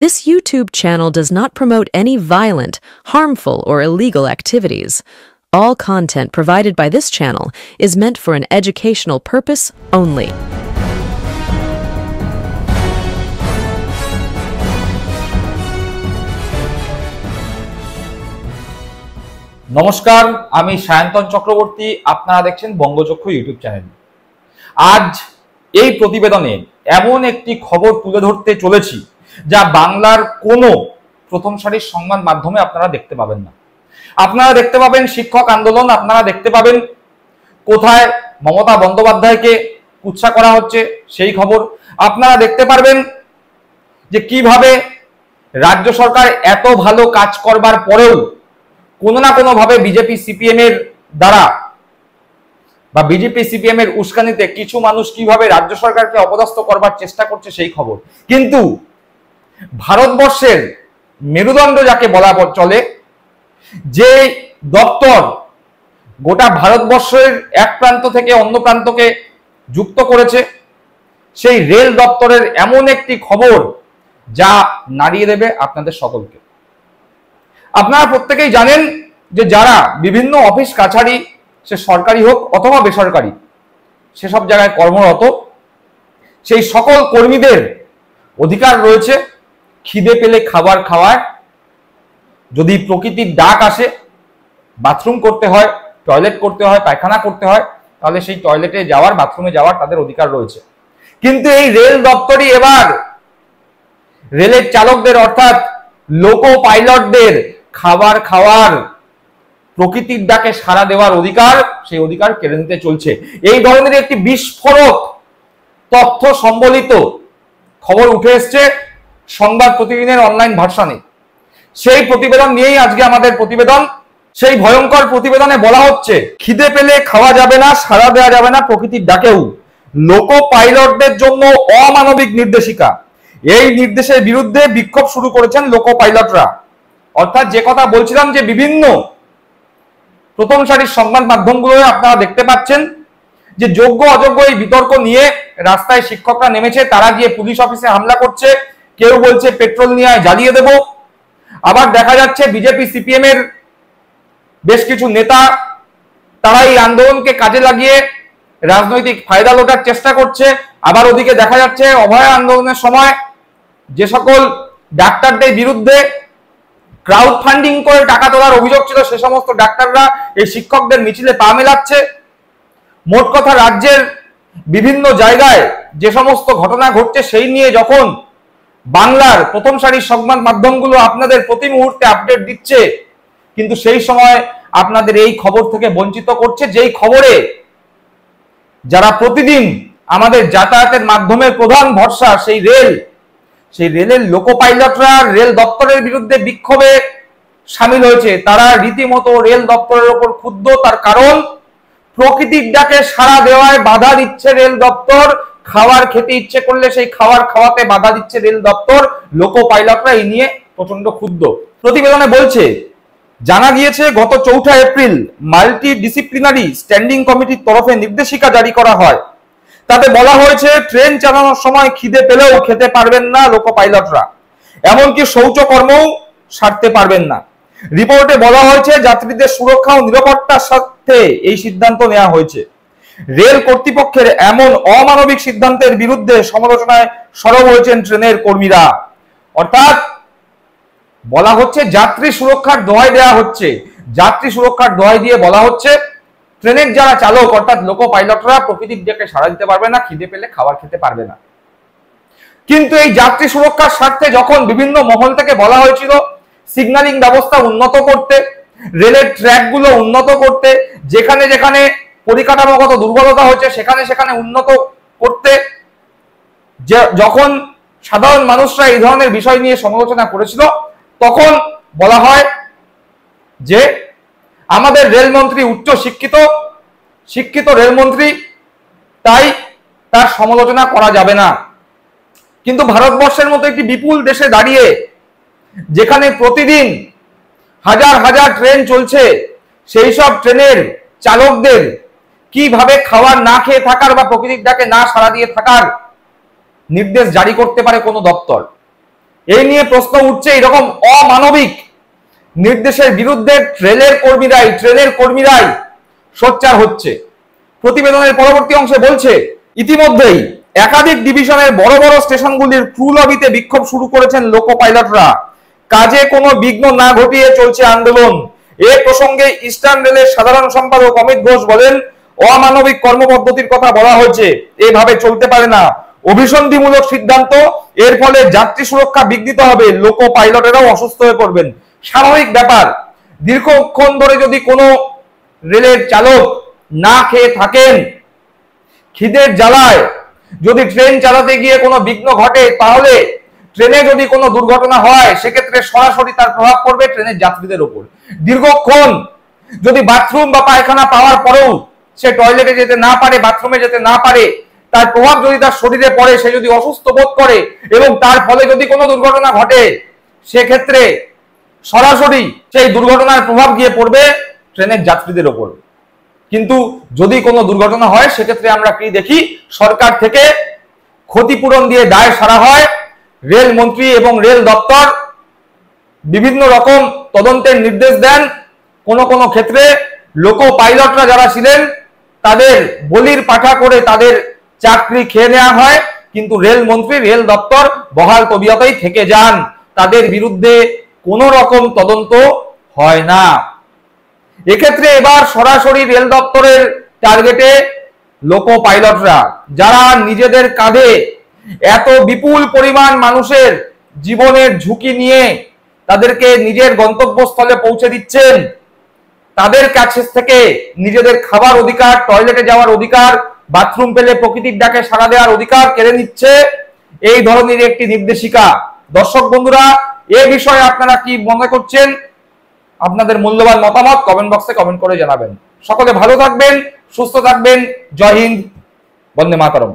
This YouTube channel does not promote any violent, harmful, or illegal activities. All content provided by this channel is meant for an educational purpose only. নমস্কার, আমি সায়ন্তন চক্রবর্তী। আপনারা দেখছেন বঙ্গচক্ষু YouTube channel. আজ এই প্রতিবেদনে এমন একটি খবর তুলে ধরতে চলেছি যা বাংলার কোনো প্রথম সারির সংবাদ মাধ্যমে আপনারা দেখতে পাবেন না। আপনারা দেখতে পাবেন শিক্ষক আন্দোলন, আপনারা দেখতে পাবেন কোথায় মমতা বন্দ্যোপাধ্যায়কে কুৎসা করা হচ্ছে সেই খবর, আপনারা দেখতে পারবেন যে কিভাবে রাজ্য সরকার এত ভালো কাজ করবার পরেও কোনো না কোনো ভাবে বিজেপি সিপিএম এর দ্বারা বা বিজেপি সিপিএম এর উস্কানিতে কিছু মানুষ কিভাবে রাজ্য সরকারকে অপদস্থ করবার চেষ্টা করছে সেই খবর। কিন্তু ভারতবর্ষের মেরুদণ্ড যাকে বলা চলে, যে দপ্তর গোটা ভারতবর্ষের এক প্রান্ত থেকে অন্য প্রান্তকে যুক্ত করেছে, সেই রেল দপ্তরের এমন একটি খবর যা নাড়িয়ে দেবে আপনাদের সকলকে। আপনারা প্রত্যেকেই জানেন যে যারা বিভিন্ন অফিস কাছারি, সে সরকারি হোক অথবা বেসরকারি, সেসব জায়গায় কর্মরত, সেই সকল কর্মীদের অধিকার রয়েছে খিদে পেলে খাবার খাওয়ার। যদি প্রকৃতির ডাক আসে, বাথরুম করতে হয়, টয়লেট করতে হয়, পায়খানা করতে হয়, তাহলে সেই টয়লেটে যাওয়ার, বাথরুমে যাওয়ার তাদের অধিকার রয়েছে। কিন্তু এই রেল দপ্তরই এবার রেলের চালকদের অর্থাৎ লোকো পাইলটদের খাবার খাওয়ার, প্রকৃতির ডাকে সাড়া দেওয়ার অধিকার, সেই অধিকার কেড়ে নিতে চলছে। এই ধরনের একটি বিস্ফোরক তথ্য সম্বলিত খবর উঠে এসছে সংবাদ প্রতিদিনের অনলাইন ভার্সনে। সেই প্রতিবেদন নিয়েই আজকে আমাদের প্রতিবেদন। সেই ভয়ঙ্কর প্রতিবেদনে বলা হচ্ছে, খিদে পেলে খাওয়া যাবে না, সাড়া দেওয়া যাবে না প্রকৃতির ডাকেও। লোকো পাইলটদের জন্য অমানবিক নির্দেশিকা। এই নির্দেশের বিরুদ্ধে বিক্ষোভ শুরু করেছেন লোকো পাইলটরা। অর্থাৎ যে কথা বলছিলাম যে বিভিন্ন প্রথম সারির সংবাদ মাধ্যমগুলো আপনারা দেখতে পাচ্ছেন যে যোগ্য অযোগ্য এই বিতর্ক নিয়ে রাস্তায় শিক্ষকরা নেমেছে, তারা গিয়ে পুলিশ অফিসে হামলা করছে, কেউ বলছে পেট্রোল নিয়ে জ্বালিয়ে দেব। আবার দেখা যাচ্ছে বিজেপি সিপিএম এর বেশ কিছু নেতা, তারা এই আন্দোলনকে কাজে লাগিয়ে রাজনৈতিক ফায়দা লোটার চেষ্টা করছে। আবার ওদিকে দেখা যাচ্ছে অভয় আন্দোলনের সময় যে সকল ডাক্তারদের বিরুদ্ধে ক্রাউড ফান্ডিং করে টাকা তোলার অভিযোগ ছিল, সে সমস্ত ডাক্তাররা এই শিক্ষকদের মিছিলে পা মেলাচ্ছে। মোট কথা রাজ্যের বিভিন্ন জায়গায় যে সমস্ত ঘটনা ঘটছে সেই নিয়ে যখন বাংলার প্রথম সারির সংবাদ মাধ্যমগুলো আপনাদের প্রতি মুহূর্তে আপডেট দিচ্ছে, কিন্তু সেই সময় আপনাদের এই খবর থেকে বঞ্চিত করছে, যেই খবরে যারা প্রতিদিন আমাদের যাতায়াতের মাধ্যমের প্রধান ভরসা সেই রেল, সেই রেলের লোকো পাইলটরা রেল দপ্তরের বিরুদ্ধে বিক্ষোভে সামিল হয়েছে। তারা রীতিমতো রেল দপ্তরের উপর ক্ষুব্ধ। তার কারণ, প্রকৃতির ডাকে সাড়া দেওয়ায় বাধা দিচ্ছে রেল দপ্তর। খাবার খেতে ইচ্ছে করলে সেই খাবার খাওয়াতে বাধা দিচ্ছে রেল দপ্তর। লোকো পাইলটরা এই নিয়ে প্রচন্ড ক্ষুব্ধ। প্রতিবেদনে বলছে, জানা গিয়েছে গত 4 এপ্রিল মাল্টি ডিসিপ্লিনারি স্ট্যান্ডিং কমিটির তরফে নির্দেশিকা জারি করা হয়। তাতে বলা হয়েছে ট্রেন চালানোর সময় খিদে পেলেও খেতে পারবেন না লোকো পাইলটরা, এমনকি শৌচকর্মও সারতে পারবেন না। রিপোর্টে বলা হয়েছে যাত্রীদের সুরক্ষা ও নিরাপত্তার সাথে এই সিদ্ধান্ত নেওয়া হয়েছে। রেল কর্তৃপক্ষের এমন অমানবিক সিদ্ধান্তের বিরুদ্ধে সমালোচনায় সরব হয়েছেন ট্রেনের কর্মীরা। অর্থাৎ বলা হচ্ছে যাত্রী সুরক্ষার দোহাই দেওয়া হচ্ছে, যাত্রী সুরক্ষার দোহাই দিয়ে বলা হচ্ছে ট্রেনের যারা চালক অর্থাৎ লোকো পাইলটরা প্রকৃতির ডাকে সাড়া দিতে পারবে না, খিদে পেলে খাবার খেতে পারবে না। কিন্তু এই যাত্রী সুরক্ষার স্বার্থে যখন বিভিন্ন মহল থেকে বলা হয়েছিল সিগন্যালিং ব্যবস্থা উন্নত করতে, রেলের ট্র্যাকগুলো উন্নত করতে, যেখানে যেখানে পরিকাঠামোগত দুর্বলতা হচ্ছে সেখানে সেখানে উন্নত করতে, যখন সাধারণ মানুষরা এই ধরনের বিষয় নিয়ে সমালোচনা করেছিল, তখন বলা হয় যে আমাদের রেলমন্ত্রী উচ্চ শিক্ষিত রেলমন্ত্রী, তাই তার সমালোচনা করা যাবে না। কিন্তু ভারতবর্ষের মতো একটি বিপুল দেশে দাঁড়িয়ে, যেখানে প্রতিদিন হাজার হাজার ট্রেন চলছে, সেই সব ট্রেনের চালকদের কিভাবে খাবার না খেয়ে থাকার বা প্রকৃতির ডাকে না সাড়া দিয়ে থাকার নির্দেশ জারি করতে পারে কোনো দপ্তর? এই নিয়ে প্রশ্ন উঠছে, এরকম অমানবিক নির্দেশের বিরুদ্ধে ট্রেনের কর্মীরাই সোচ্চার হচ্ছে। প্রতিবেদনের পরবর্তী অংশে বলছে, ইতিমধ্যেই একাধিক ডিভিশনের বড় বড় স্টেশনগুলির ক্রু লবিতে বিক্ষোভ শুরু করেছেন লোকো পাইলটরা। কাজে কোনো বিঘ্ন না ঘটিয়ে চলছে আন্দোলন। এ প্রসঙ্গে ইস্টার্ন রেলের সাধারণ সম্পাদক অমিত ঘোষ বলেন, অমানবিক কর্মপদ্ধতির কথা বলা হয়েছে, এভাবে চলতে পারে না। অভিসন্ধিমূলক সিদ্ধান্ত, এর ফলে যাত্রী সুরক্ষা বিঘ্নিত হবে, লোকো পাইলটেরাও অসুস্থ হয়ে পড়বেন। স্বাভাবিক ব্যাপার, দীর্ঘক্ষণ ধরে যদি কোনো রেলের চালক না খেয়ে থাকেন, খিদের জ্বালায় যদি ট্রেন চালাতে গিয়ে কোনো বিঘ্ন ঘটে, তাহলে ট্রেনে যদি কোনো দুর্ঘটনা হয়, সেক্ষেত্রে সরাসরি তার প্রভাব পড়বে ট্রেনের যাত্রীদের উপর। দীর্ঘক্ষণ যদি বাথরুম বা পায়খানা পাওয়ার পরেও সে টয়লেটে যেতে না পারে, বাথরুমে যেতে না পারে, তার প্রভাব যদি তার শরীরে পড়ে, সে যদি অসুস্থ বোধ করে এবং তার ফলে যদি কোনো দুর্ঘটনা ঘটে, সেক্ষেত্রে সরাসরি সেই দুর্ঘটনার প্রভাব গিয়ে পড়বে ট্রেনের যাত্রীদের ওপর। কিন্তু যদি কোনো দুর্ঘটনা হয়, সেক্ষেত্রে আমরা কি দেখি, সরকার থেকে ক্ষতিপূরণ দিয়ে দায় সারা হয়। রেল মন্ত্রী এবং রেল দপ্তর বিভিন্ন রকম তদন্তের নির্দেশ দেন। কোনো কোনো ক্ষেত্রে লোকো পাইলটরা যারা ছিলেন, তাদের বলির পাঠা করে তাদের চাকরি খেয়ে নেওয়া হয়, কিন্তু রেল মন্ত্রী, রেল দপ্তর বহাল তবিয়তেই থেকে যান, তাদের বিরুদ্ধে কোনো রকম তদন্ত হয় না। এক্ষেত্রে এবার সরাসরি রেল দপ্তরের টার্গেটে লোকো পাইলটরা, যারা নিজেদের কাঁধে এত বিপুল পরিমাণ মানুষের জীবনের ঝুঁকি নিয়ে তাদেরকে নিজের গন্তব্যস্থলে পৌঁছে দিচ্ছেন, তাদের কাছে থেকে নিজেদের খাবার অধিকার, টয়লেটে যাওয়ার অধিকার, বাথরুম পেলে প্রকৃতির ডাকে সাড়া দেওয়ার অধিকার কেড়ে নিচ্ছে এই ধরনের একটি নির্দেশিকা। দর্শক বন্ধুরা, এ বিষয়ে আপনারা কি মনে করছেন? আপনাদের মূল্যবান মতামত কমেন্ট বক্সে কমেন্ট করে জানাবেন। সকলে ভালো থাকবেন, সুস্থ থাকবেন। জয় হিন্দ, বন্দে মাতরম।